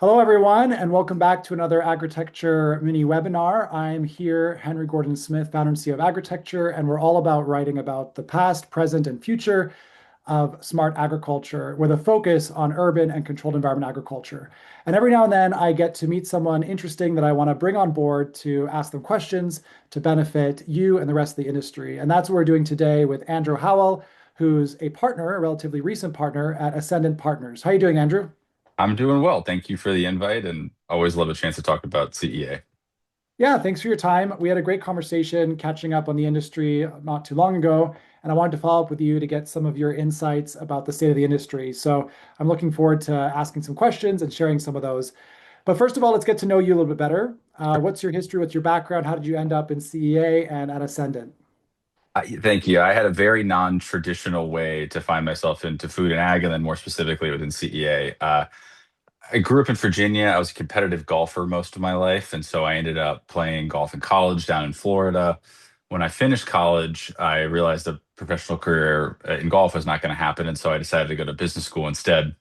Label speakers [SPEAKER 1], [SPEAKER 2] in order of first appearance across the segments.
[SPEAKER 1] Hello, everyone, and welcome back to another Agritecture mini webinar. I'm here, Henry Gordon Smith, founder and CEO of Agritecture, and we're all about writing about the past, present, and future of smart agriculture with a focus on urban and controlled environment agriculture. And every now and then I get to meet someone interesting that I want to bring on board to ask them questions to benefit you and the rest of the industry. And that's what we're doing today with Andrew Howell, who's a partner, a relatively recent partner at Ascendant Partners. How are you doing, Andrew?
[SPEAKER 2] I'm doing well. Thank you for the invite and always love a chance to talk about CEA.
[SPEAKER 1] Yeah, thanks for your time. We had a great conversation catching up on the industry not too long ago, and I wanted to follow up with you to get some of your insights about the state of the industry. So I'm looking forward to asking some questions and sharing some of those. But first of all, let's get to know you a little bit better. What's your history? What's your background? How did you end up in CEA and at Ascendant?
[SPEAKER 2] Thank you. I had a very non-traditional way to find myself into food and ag, and then more specifically within CEA. I grew up in Virginia. I was a competitive golfer most of my life, and so I ended up playing golf in college down in Florida. When I finished college, I realized a professional career in golf was not going to happen, and so I decided to go to business school instead.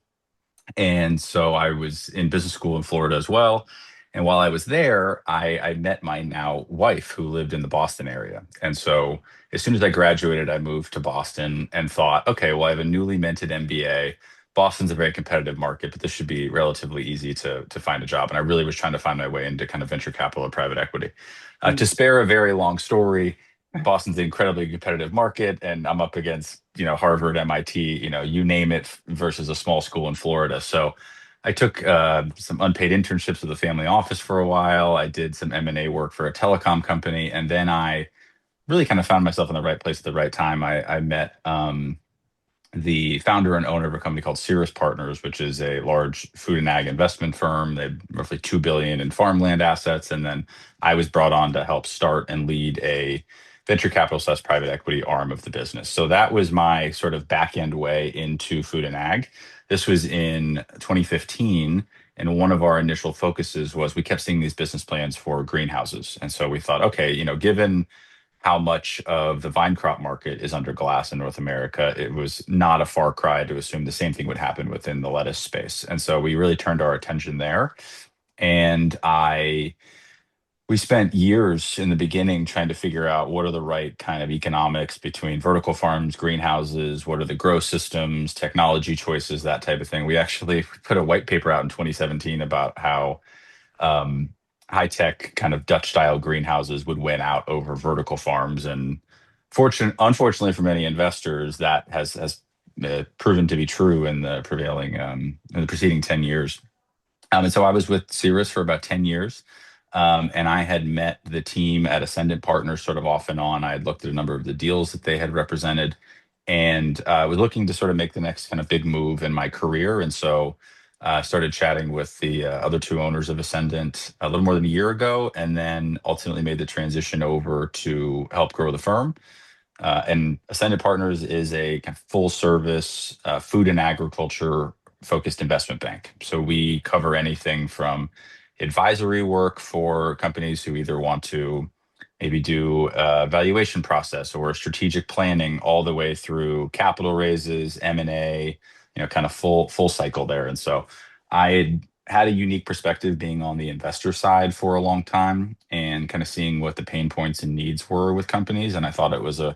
[SPEAKER 2] And so I was in business school in Florida as well. And while I was there, I met my now wife who lived in the Boston area. And so as soon as I graduated, I moved to Boston and thought, okay, well, I have a newly minted MBA. Boston's a very competitive market, but this should be relatively easy to find a job. And I really was trying to find my way into kind of venture capital or private equity. To
[SPEAKER 1] Mm.
[SPEAKER 2] spare a very long story, Boston's an incredibly competitive market, and I'm up against, Harvard, MIT, you name it, versus a small school in Florida. So I took some unpaid internships with the family office for a while. I did some M&A work for a telecom company, and then I really kind of found myself in the right place at the right time. I met the founder and owner of a company called Cirrus Partners, which is a large food and ag investment firm. They have roughly 2 billion in farmland assets, and then I was brought on to help start and lead a venture capital slash private equity arm of the business. So that was my sort of back end way into food and ag. This was in 2015. And one of our initial focuses was we kept seeing these business plans for greenhouses. And so we thought, okay, given how much of the vine crop market is under glass in North America, it was not a far cry to assume the same thing would happen within the lettuce space. And so we really turned our attention there. And we spent years in the beginning trying to figure out what are the right kind of economics between vertical farms, greenhouses, what are the grow systems, technology choices, that type of thing. We actually put a white paper out in 2017 about how um, high tech kind of Dutch style greenhouses would win out over vertical farms. And unfortunately for many investors, that has proven to be true in the in the preceding 10 years. And so I was with Cirrus for about 10 years. And I had met the team at Ascendant Partners sort of off and on. I had looked at a number of the deals that they had represented and was looking to sort of make the next kind of big move in my career. And so I started chatting with the other two owners of Ascendant a little more than a year ago, and then ultimately made the transition over to help grow the firm. And Ascendant Partners is a kind of full service food and agriculture focused investment bank. So we cover anything from advisory work for companies who either want to maybe do a valuation process or strategic planning all the way through capital raises, M&A, kind of full cycle there. And so I had a unique perspective being on the investor side for a long time and kind of seeing what the pain points and needs were with companies. And I thought it was a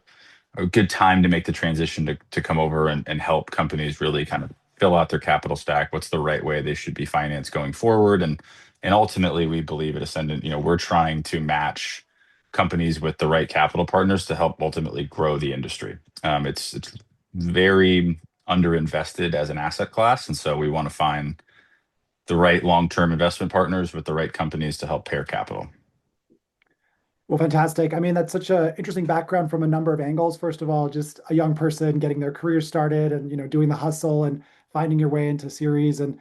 [SPEAKER 2] good time to make the transition to come over and help companies really kind of fill out their capital stack. What's the right way they should be financed going forward? And ultimately, we believe at Ascendant, we're trying to match companies with the right capital partners to help ultimately grow the industry. It's very underinvested as an asset class, and so we want to find the right long-term investment partners with the right companies to help pair capital.
[SPEAKER 1] Well, fantastic. I mean, that's such an interesting background from a number of angles. First of all, just a young person getting their career started and doing the hustle and finding your way into series and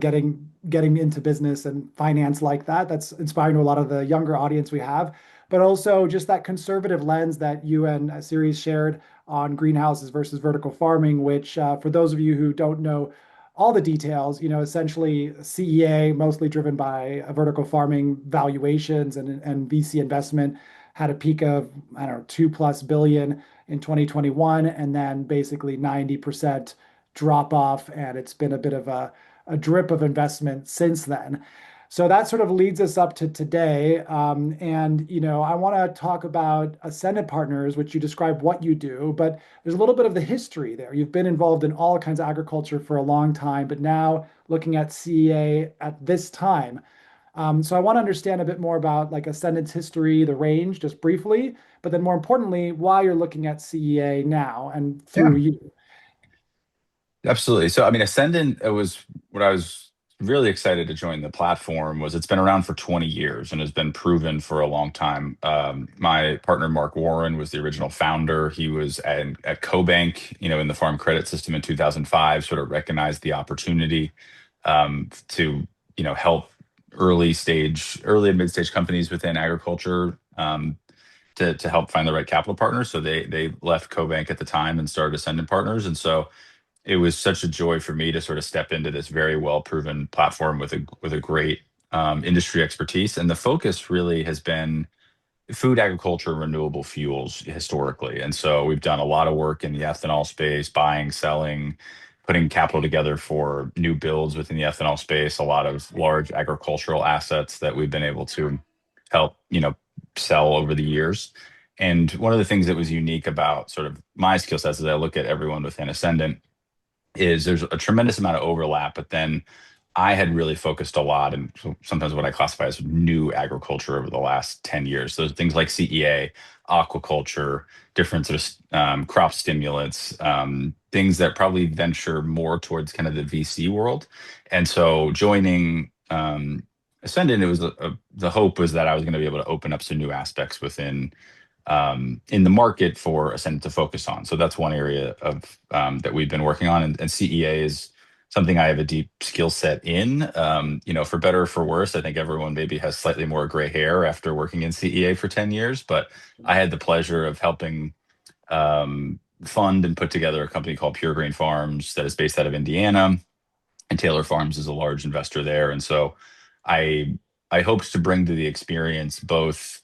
[SPEAKER 1] getting into business and finance like that. That's inspiring to a lot of the younger audience we have. But also just that conservative lens that you and Series shared on greenhouses versus vertical farming, which for those of you who don't know all the details, essentially CEA, mostly driven by vertical farming valuations and VC investment, had a peak of, I don't know, 2+ billion in 2021, and then basically 90% drop off. And it's been a bit of a drip of investment since then. So that sort of leads us up to today. And, I want to talk about Ascendant Partners, which you describe what you do, but there's a little bit of the history there. You've been involved in all kinds of agriculture for a long time, but now looking at CEA at this time. So I want to understand a bit more about like Ascendant's history, the range, just briefly, but then more importantly, why you're looking at CEA now and through
[SPEAKER 2] Yeah.
[SPEAKER 1] you.
[SPEAKER 2] Absolutely. So, I mean, Ascendant, it was what I was really excited to join the platform was it's been around for 20 years and has been proven for a long time. My partner, Mark Warren, was the original founder. He was at CoBank, in the farm credit system in 2005, sort of recognized the opportunity to, help early and mid stage companies within agriculture. To help find the right capital partners. So they left CoBank at the time and started Ascendant Partners. And so it was such a joy for me to sort of step into this very well proven platform with a great industry expertise. And the focus really has been food, agriculture, renewable fuels historically. And so we've done a lot of work in the ethanol space, buying, selling, putting capital together for new builds within the ethanol space, a lot of large agricultural assets that we've been able to help, sell over the years. And one of the things that was unique about sort of my skill sets as I look at everyone within Ascendant is there's a tremendous amount of overlap, but then I had really focused a lot and sometimes what I classify as new agriculture over the last 10 years. So things like CEA, aquaculture, different sort of crop stimulants, things that probably venture more towards kind of the VC world. And so joining Ascendant, it was the hope was that I was going to be able to open up some new aspects within in the market for Ascendant to focus on. So that's one area of that we've been working on, and CEA is something I have a deep skill set in. For better or for worse, I think everyone maybe has slightly more gray hair after working in CEA for 10 years, but I had the pleasure of helping fund and put together a company called Pure Grain Farms that is based out of Indiana, and Taylor Farms is a large investor there. And so I I hoped to bring to the experience both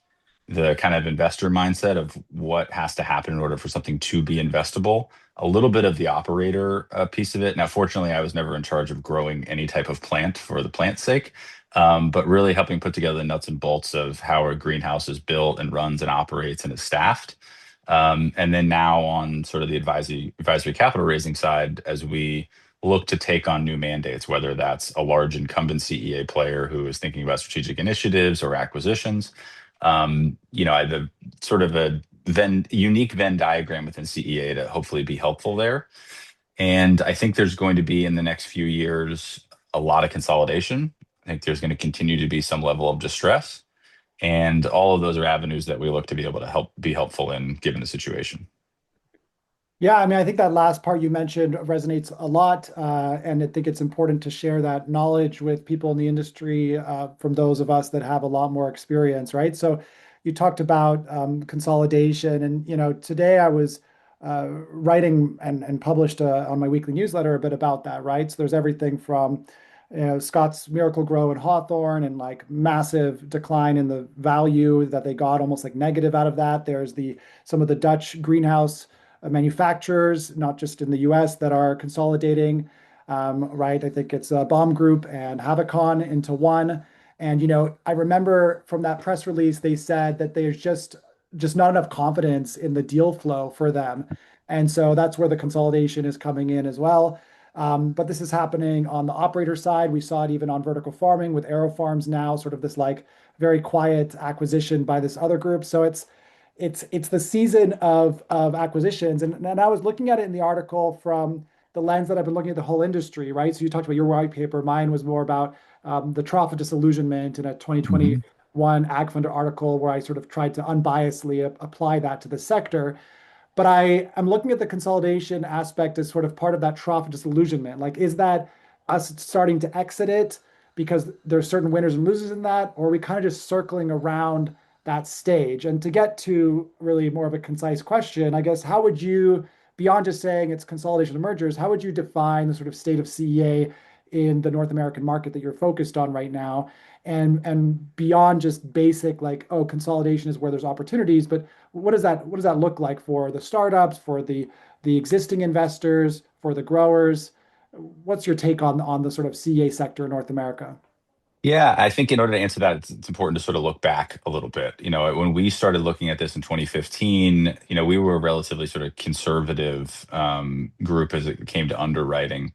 [SPEAKER 2] the kind of investor mindset of what has to happen in order for something to be investable, a little bit of the operator piece of it. Now, fortunately, I was never in charge of growing any type of plant for the plant's sake, but really helping put together the nuts and bolts of how a greenhouse is built and runs and operates and is staffed. And then now on sort of the advisory capital raising side, as we look to take on new mandates, whether that's a large incumbent CEA player who is thinking about strategic initiatives or acquisitions. I have a sort of a unique Venn diagram within CEA to hopefully be helpful there. And I think there's going to be in the next few years a lot of consolidation. I think there's going to continue to be some level of distress. And all of those are avenues that we look to be able to be helpful in given the situation.
[SPEAKER 1] Yeah, I mean, I think that last part you mentioned resonates a lot, and I think it's important to share that knowledge with people in the industry from those of us that have a lot more experience, right? So, you talked about consolidation, and today I was writing and published on my weekly newsletter a bit about that, right? So there's everything from Scott's Miracle Grow and Hawthorne and like massive decline in the value that they got, almost like negative out of that. There's the some of the Dutch greenhouse manufacturers, not just in the US, that are consolidating, right? I think it's Baum Group and Havicon into one. And I remember from that press release, they said that there's just not enough confidence in the deal flow for them. And so that's where the consolidation is coming in as well. But this is happening on the operator side. We saw it even on vertical farming with Aero Farms now, sort of this like very quiet acquisition by this other group. So it's the season of acquisitions. And I was looking at it in the article from the lens that I've been looking at the whole industry, right? So you talked about your white paper. Mine was more about the trough of disillusionment in a
[SPEAKER 2] Mhm.
[SPEAKER 1] 2021 Ag Funder article where I sort of tried to unbiasedly apply that to the sector. But I'm looking at the consolidation aspect as sort of part of that trough of disillusionment. Like, is that us starting to exit it because there's certain winners and losers in that, or are we kind of just circling around that stage? And to get to really more of a concise question, I guess, how would you, beyond just saying it's consolidation of mergers, how would you define the sort of state of CEA in the North American market that you're focused on right now? And beyond just basic like, oh, consolidation is where there's opportunities, but what does that look like for the startups, for the existing investors, for the growers? What's your take on the sort of CEA sector in North America?
[SPEAKER 2] Yeah, I think in order to answer that, it's important to sort of look back a little bit. When we started looking at this in 2015, we were a relatively sort of conservative group as it came to underwriting.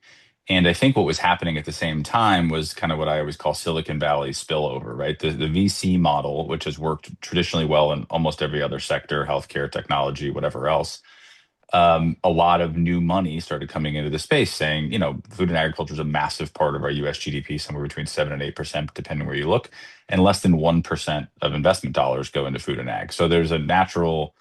[SPEAKER 2] And I think what was happening at the same time was kind of what I always call Silicon Valley spillover, right? The VC model, which has worked traditionally well in almost every other sector, healthcare, technology, whatever else. A lot of new money started coming into the space saying, food and agriculture is a massive part of our US GDP, somewhere between 7 and 8%, depending where you look, and less than 1% of investment dollars go into food and ag. So there's a natural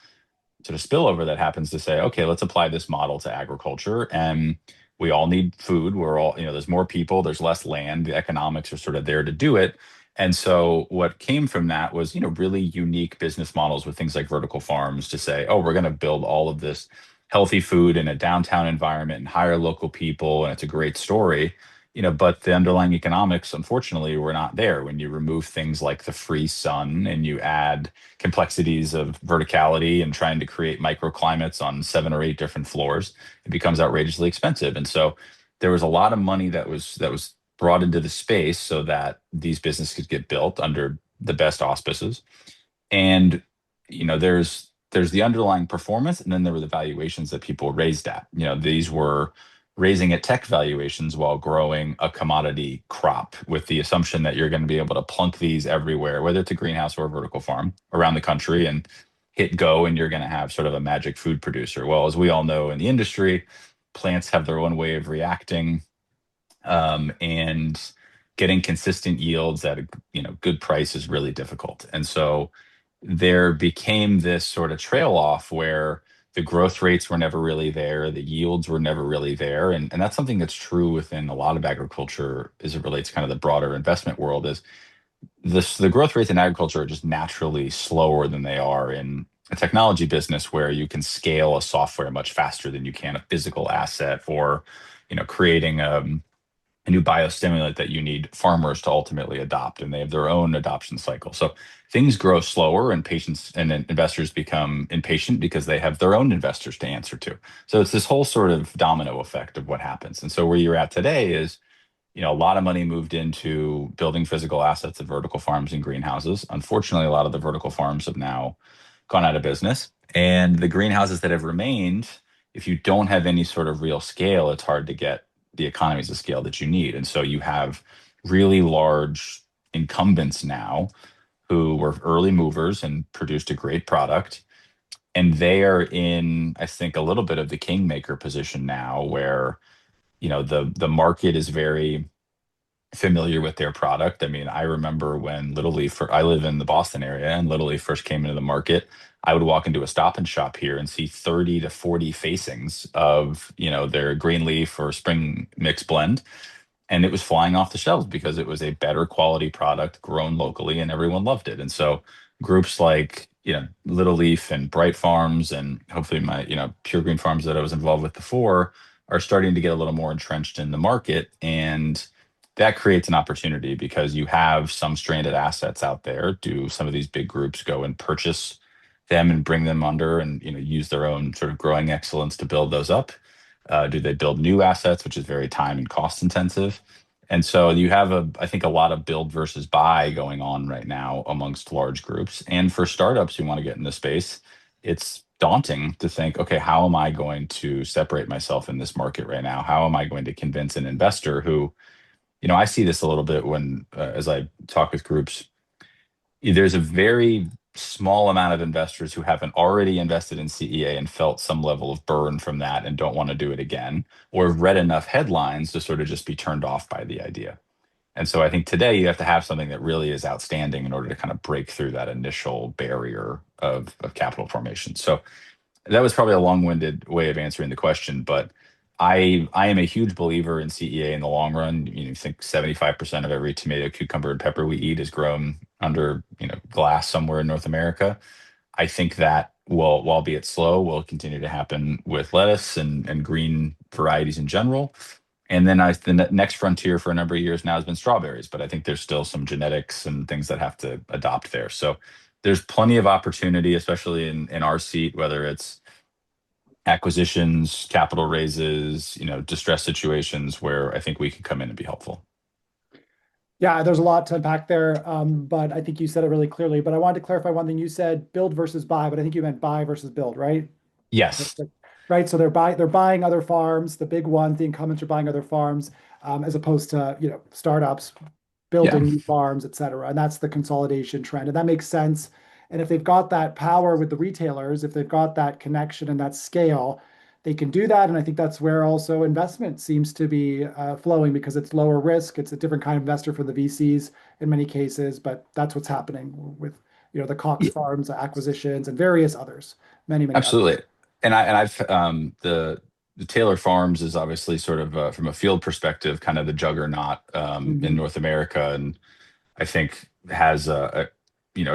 [SPEAKER 2] sort of spillover that happens to say, okay, let's apply this model to agriculture. And we all need food. We're all, there's more people, there's less land, the economics are sort of there to do it. And so what came from that was, really unique business models with things like vertical farms to say, oh, we're going to build all of this healthy food in a downtown environment and hire local people. And it's a great story. But the underlying economics, unfortunately, were not there. When you remove things like the free sun and you add complexities of verticality and trying to create microclimates on 7 or 8 different floors, it becomes outrageously expensive. And so there was a lot of money that was brought into the space so that these businesses could get built under the best auspices. And there's the underlying performance, and then there were the valuations that people raised at. These were raising at tech valuations while growing a commodity crop with the assumption that you're going to be able to plunk these everywhere, whether it's a greenhouse or a vertical farm around the country, and hit go, and you're going to have sort of a magic food producer. Well, as we all know in the industry, plants have their own way of reacting, and getting consistent yields at a good price is really difficult. And so there became this sort of trail off where the growth rates were never really there, the yields were never really there, and that's something that's true within a lot of agriculture as it relates to kind of the broader investment world. Is the growth rates in agriculture are just naturally slower than they are in a technology business where you can scale a software much faster than you can a physical asset, or creating a new biostimulant that you need farmers to ultimately adopt, and they have their own adoption cycle. So things grow slower, and patients and then investors become impatient because they have their own investors to answer to. So it's this whole sort of domino effect of what happens. And so where you're at today is, a lot of money moved into building physical assets of vertical farms and greenhouses. Unfortunately, a lot of the vertical farms have now gone out of business. And the greenhouses that have remained, if you don't have any sort of real scale, it's hard to get the economies of scale that you need. And so you have really large incumbents now who were early movers and produced a great product. And they are in, I think, a little bit of the kingmaker position now where, the market is very familiar with their product. I mean, I remember when Little Leaf, I live in the Boston area, and Little Leaf first came into the market. I would walk into a Stop and Shop here and see 30 to 40 facings of, their green leaf or spring mix blend. And it was flying off the shelves because it was a better quality product grown locally and everyone loved it. And so groups like, Little Leaf and Bright Farms, and hopefully my, Pure Green Farms that I was involved with before, are starting to get a little more entrenched in the market. And that creates an opportunity because you have some stranded assets out there. Do some of these big groups go and purchase them and bring them under and use their own sort of growing excellence to build those up? Do they build new assets, which is very time and cost intensive? And so you have I think a lot of build versus buy going on right now amongst large groups. And for startups who want to get in the space, it's daunting to think, okay, how am I going to separate myself in this market right now? How am I going to convince an investor who, I see this a little bit when, as I talk with groups, there's a very small amount of investors who haven't already invested in CEA and felt some level of burn from that and don't want to do it again, or have read enough headlines to sort of just be turned off by the idea. And so I think today you have to have something that really is outstanding in order to kind of break through that initial barrier of capital formation. So that was probably a long-winded way of answering the question, but I am a huge believer in CEA in the long run. You think 75% of every tomato, cucumber, and pepper we eat is grown under glass somewhere in North America. I think that will, albeit slow, will continue to happen with lettuce and green varieties in general. And then the next frontier for a number of years now has been strawberries, but I think there's still some genetics and things that have to adopt there. So there's plenty of opportunity, especially in our seat, whether it's acquisitions, capital raises, distress situations where I think we can come in and be helpful.
[SPEAKER 1] Yeah, there's a lot to unpack there, but I think you said it really clearly. But I wanted to clarify one thing. You said build versus buy, but I think you meant buy versus build, right?
[SPEAKER 2] Yes.
[SPEAKER 1] Right. So they're buying other farms. The big ones, the incumbents are buying other farms, as opposed to startups
[SPEAKER 2] Yeah.
[SPEAKER 1] building new farms, et cetera. And that's the consolidation trend, and that makes sense. And if they've got that power with the retailers, if they've got that connection and that scale, they can do that. And I think that's where also investment seems to be flowing because it's lower risk. It's a different kind of investor for the VCs in many cases, but that's what's happening with the Cox
[SPEAKER 2] Yeah,
[SPEAKER 1] Farms acquisitions and various others, many others.
[SPEAKER 2] absolutely. I've the Taylor Farms is obviously sort of from a field perspective, kind of the juggernaut in
[SPEAKER 1] Mhm.
[SPEAKER 2] North America, and I think has a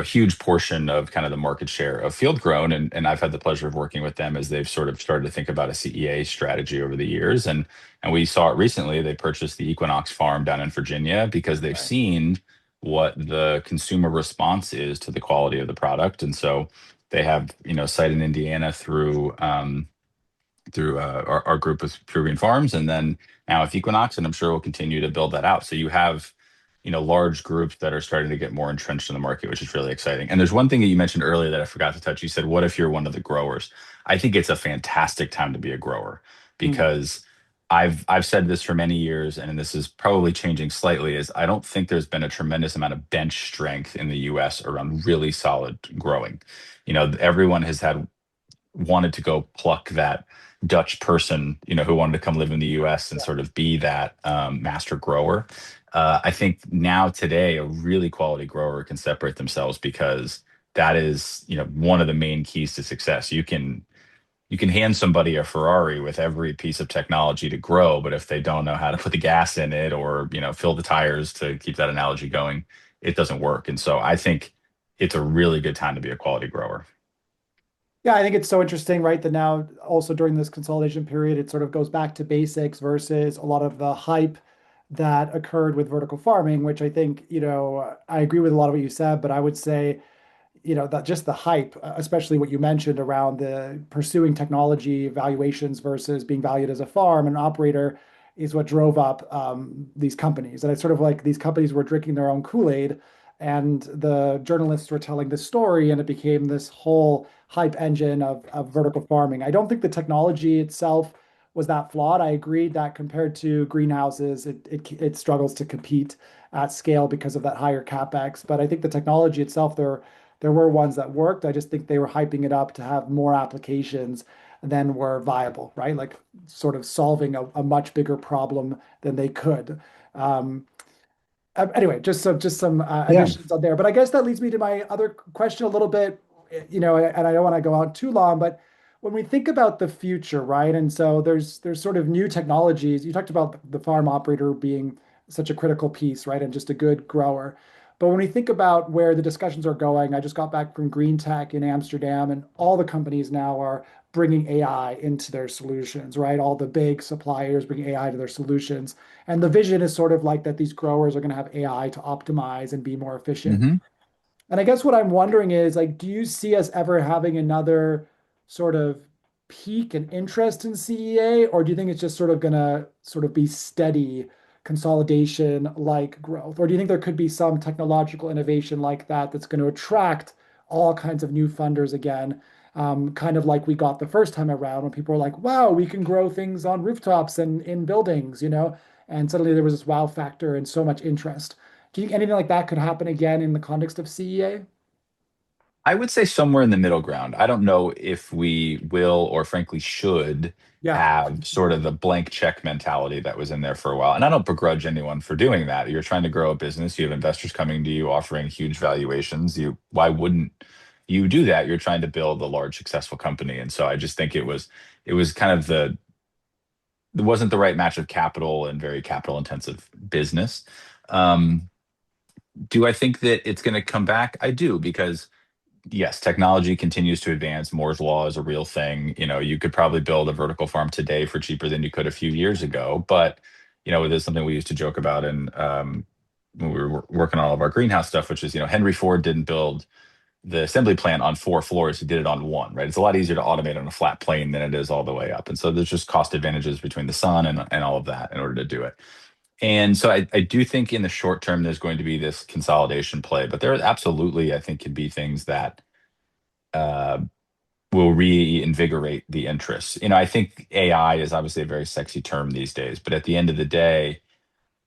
[SPEAKER 2] huge portion of kind of the market share of field grown. And I've had the pleasure of working with them as they've sort of started to think about a CEA strategy over the years. And we saw it recently. They purchased the Equinox farm down in Virginia because they've
[SPEAKER 1] Right.
[SPEAKER 2] seen what the consumer response is to the quality of the product. And so they have, site in Indiana through our group with Peruvian Farms, and then now with Equinox, and I'm sure we'll continue to build that out. So you have, large groups that are starting to get more entrenched in the market, which is really exciting. And there's one thing that you mentioned earlier that I forgot to touch. You said, "What if you're one of the growers?" I think it's a fantastic time to be a grower
[SPEAKER 1] Mm.
[SPEAKER 2] because I've said this for many years, and this is probably changing slightly. Is I don't think there's been a tremendous amount of bench strength in the U.S. around really solid growing. Everyone has wanted to go pluck that Dutch person, who wanted to come live in the U.S. and
[SPEAKER 1] Yeah.
[SPEAKER 2] sort of be that master grower. I think now today, a really quality grower can separate themselves because that is, one of the main keys to success. You can hand somebody a Ferrari with every piece of technology to grow, but if they don't know how to put the gas in it or, fill the tires, to keep that analogy going, it doesn't work. And so I think it's a really good time to be a quality grower.
[SPEAKER 1] Yeah, I think it's so interesting, right? That now also during this consolidation period, it sort of goes back to basics versus a lot of the hype that occurred with vertical farming, which I think, I agree with a lot of what you said, but I would say that just the hype, especially what you mentioned around the pursuing technology valuations versus being valued as a farm and operator is what drove up these companies. And it's sort of like these companies were drinking their own Kool-Aid, and the journalists were telling the story, and it became this whole hype engine of vertical farming. I don't think the technology itself was that flawed. I agreed that compared to greenhouses, it struggles to compete at scale because of that higher capex. But I think the technology itself, there were ones that worked. I just think they were hyping it up to have more applications than were viable, right? Like sort of solving a much bigger problem than they could. Um, anyway, just some
[SPEAKER 2] Yeah.
[SPEAKER 1] additions on there. But I guess that leads me to my other question a little bit, and I don't want to go out too long, but when we think about the future, right? And so there's sort of new technologies. You talked about the farm operator being such a critical piece, right? And just a good grower. But when we think about where the discussions are going, I just got back from Green Tech in Amsterdam, and all the companies now are bringing AI into their solutions, right? All the big suppliers bringing AI to their solutions. And the vision is sort of like that these growers are going to have AI to optimize and be more efficient.
[SPEAKER 2] Hmm.
[SPEAKER 1] And I guess what I'm wondering is like, do you see us ever having another sort of peak in interest in CEA, or do you think it's just sort of gonna sort of be steady consolidation like growth? Or do you think there could be some technological innovation like that that's going to attract all kinds of new funders again? Kind of like we got the first time around when people were like, wow, we can grow things on rooftops and in buildings, and suddenly there was this wow factor and so much interest. Do you think anything like that could happen again in the context of CEA?
[SPEAKER 2] I would say somewhere in the middle ground. I don't know if we will or frankly should
[SPEAKER 1] Yeah.
[SPEAKER 2] have sort of the blank check mentality that was in there for a while. And I don't begrudge anyone for doing that. You're trying to grow a business, you have investors coming to you offering huge valuations. Why wouldn't you do that? You're trying to build a large successful company. And so I just think it was kind of it wasn't the right match of capital and very capital intensive business. Um, do I think that it's going to come back? I do, because yes, technology continues to advance. Moore's law is a real thing. You could probably build a vertical farm today for cheaper than you could a few years ago. But it is something we used to joke about, and when we were working on all of our greenhouse stuff, which is, Henry Ford didn't build the assembly plant on 4 floors. He did it on one, right? It's a lot easier to automate on a flat plane than it is all the way up. And so there's just cost advantages between the sun and all of that in order to do it. And so I do think in the short term, there's going to be this consolidation play, but there absolutely, I think, could be things that uh, will reinvigorate the interest. I think AI is obviously a very sexy term these days, but at the end of the day,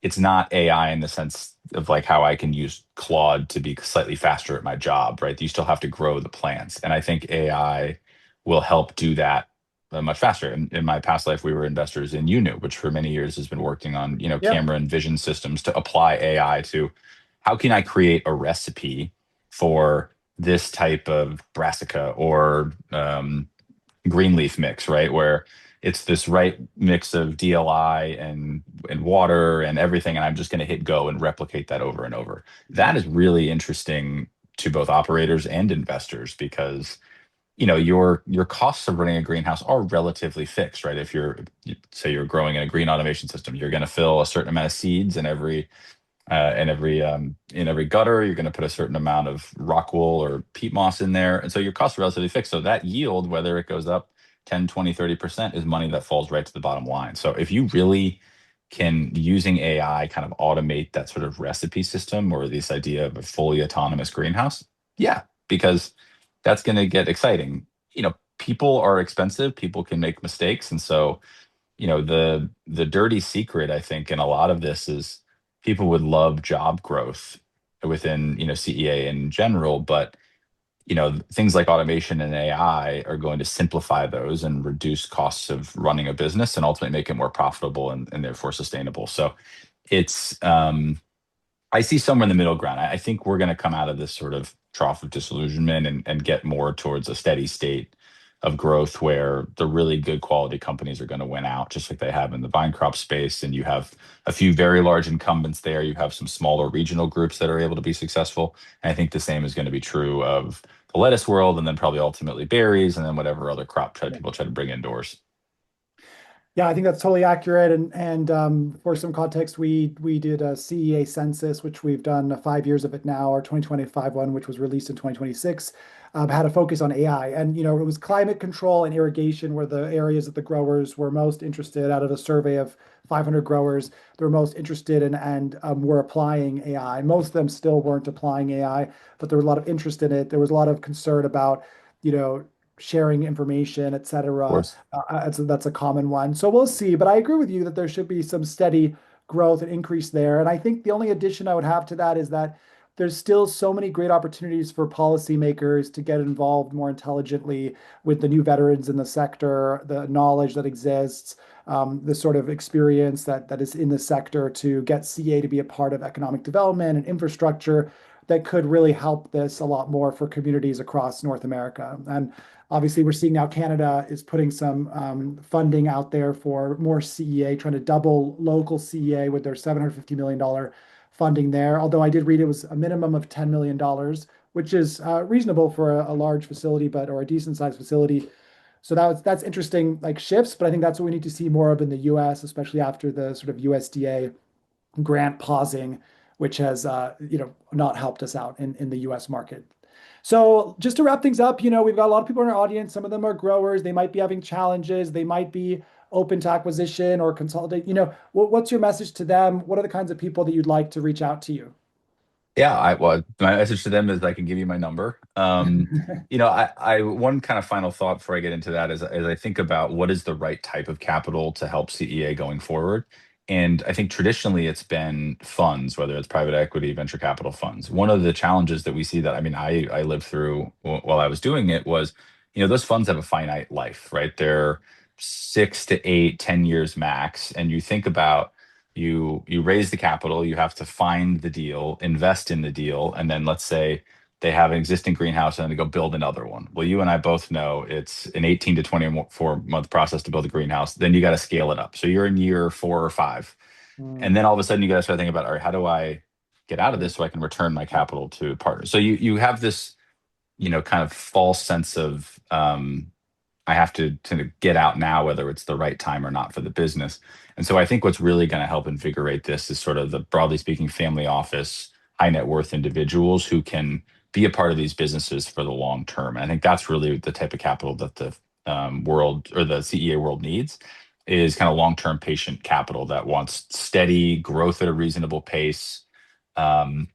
[SPEAKER 2] it's not AI in the sense of like how I can use Claude to be slightly faster at my job, right? You still have to grow the plants. And I think AI will help do that much faster. In my past life, we were investors in Unu, which for many years has been working on,
[SPEAKER 1] Yep.
[SPEAKER 2] camera and vision systems to apply AI to how can I create a recipe for this type of brassica or green leaf mix, right? Where it's this right mix of DLI and water and everything, and I'm just going to hit go and replicate that over and over. That is really interesting to both operators and investors because your costs of running a greenhouse are relatively fixed, right? If say you're growing in a green automation system, you're going to fill a certain amount of seeds in every gutter. You're going to put a certain amount of rock wool or peat moss in there. And so your costs are relatively fixed. So that yield, whether it goes up 10, 20, 30%, is money that falls right to the bottom line. So if you really can, using AI, kind of automate that sort of recipe system or this idea of a fully autonomous greenhouse, yeah, because that's going to get exciting. People are expensive, people can make mistakes. And so the dirty secret, I think, in a lot of this is people would love job growth within CEA in general, but things like automation and AI are going to simplify those and reduce costs of running a business and ultimately make it more profitable and therefore sustainable. So it's I see somewhere in the middle ground. I think we're going to come out of this sort of trough of disillusionment and get more towards a steady state of growth where the really good quality companies are going to win out, just like they have in the vine crop space. And you have a few very large incumbents there. You have some smaller regional groups that are able to be successful. And I think the same is going to be true of the lettuce world, and then probably ultimately berries, and then whatever other people try to bring indoors.
[SPEAKER 1] Yeah, I think that's totally accurate. And for some context, we did a CEA census, which we've done 5 years of it now. Our 2025 one, which was released in 2026, had a focus on AI. And it was climate control and irrigation were the areas that the growers were most interested. Out of a survey of 500 growers, they were most interested in and were applying AI. Most of them still weren't applying AI, but there was a lot of interest in it. There was a lot of concern about, you know, sharing information, et
[SPEAKER 2] Of
[SPEAKER 1] cetera.
[SPEAKER 2] course.
[SPEAKER 1] That's a common one. So we'll see. But I agree with you that there should be some steady growth and increase there. And I think the only addition I would have to that is that there's still so many great opportunities for policymakers to get involved more intelligently with the new veterans in the sector, the knowledge that exists, the sort of experience that is in the sector to get CA to be a part of economic development and infrastructure that could really help this a lot more for communities across North America. And obviously, we're seeing now Canada is putting some funding out there for more CEA, trying to double local CEA with their $750 million funding there. Although I did read it was a minimum of $10 million, which is reasonable for a large facility, or a decent sized facility. So that's interesting, like shifts. But I think that's what we need to see more of in the U.S., especially after the sort of USDA grant pausing, which has not helped us out in the U.S. market. So just to wrap things up, we've got a lot of people in our audience. Some of them are growers. They might be having challenges. They might be open to acquisition or consolidate. What's your message to them? What are the kinds of people that you'd like to reach out to you?
[SPEAKER 2] Yeah, my message to them is I can give you my number. One kind of final thought before I get into that is as I think about what is the right type of capital to help CEA going forward. And I think traditionally it's been funds, whether it's private equity, venture capital funds. One of the challenges that we see that, I mean, I lived through while I was doing it was, those funds have a finite life, right? They're 6 to 8, 10 years max. And you think about you raise the capital, you have to find the deal, invest in the deal, and then let's say they have an existing greenhouse and they go build another one. Well, you and I both know it's an 18 to 24-month process to build a greenhouse. Then you got to scale it up. So you're in year 4 or 5. And
[SPEAKER 1] Mm,
[SPEAKER 2] then all of a sudden you got to start thinking about, all right, how do I get out of
[SPEAKER 1] yeah,
[SPEAKER 2] this so I can return my capital to partners? So you have this, kind of false sense of I have to get out now, whether it's the right time or not for the business. And so I think what's really going to help invigorate this is sort of the broadly speaking family office, high net worth individuals who can be a part of these businesses for the long term. And I think that's really the type of capital that the world or the CEA world needs is kind of long-term patient capital that wants steady growth at a reasonable pace. Um,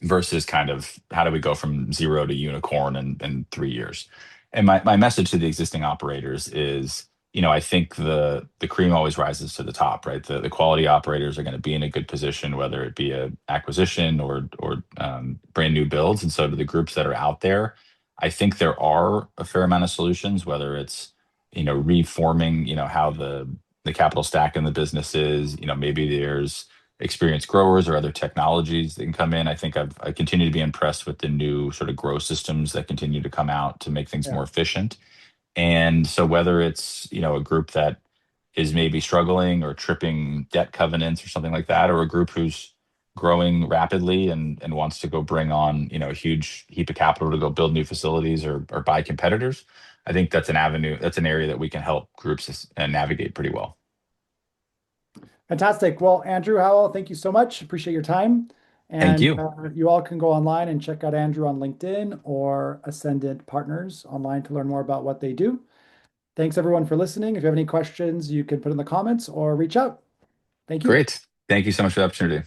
[SPEAKER 2] Versus kind of how do we go from zero to unicorn in 3 years. And my message to the existing operators is, I think the cream always rises to the top, right? The quality operators are going to be in a good position, whether it be a acquisition or brand new builds. And so to the groups that are out there, I think there are a fair amount of solutions, whether it's reforming how the capital stack in the business is. Maybe there's experienced growers or other technologies that can come in. I continue to be impressed with the new sort of grow systems that continue to come out to make things
[SPEAKER 1] Yeah.
[SPEAKER 2] more efficient. And so whether it's, a group that is maybe struggling or tripping debt covenants or something like that, or a group who's growing rapidly and wants to go bring on, a huge heap of capital to go build new facilities or buy competitors, I think that's an area that we can help groups navigate pretty well.
[SPEAKER 1] Fantastic. Well, Andrew Howell, thank you so much. Appreciate your time.
[SPEAKER 2] Thank
[SPEAKER 1] And
[SPEAKER 2] you.
[SPEAKER 1] you all can go online and check out Andrew on LinkedIn or Ascendant Partners online to learn more about what they do. Thanks everyone for listening. If you have any questions, you can put in the comments or reach out. Thank you.
[SPEAKER 2] Great. Thank you so much for the opportunity.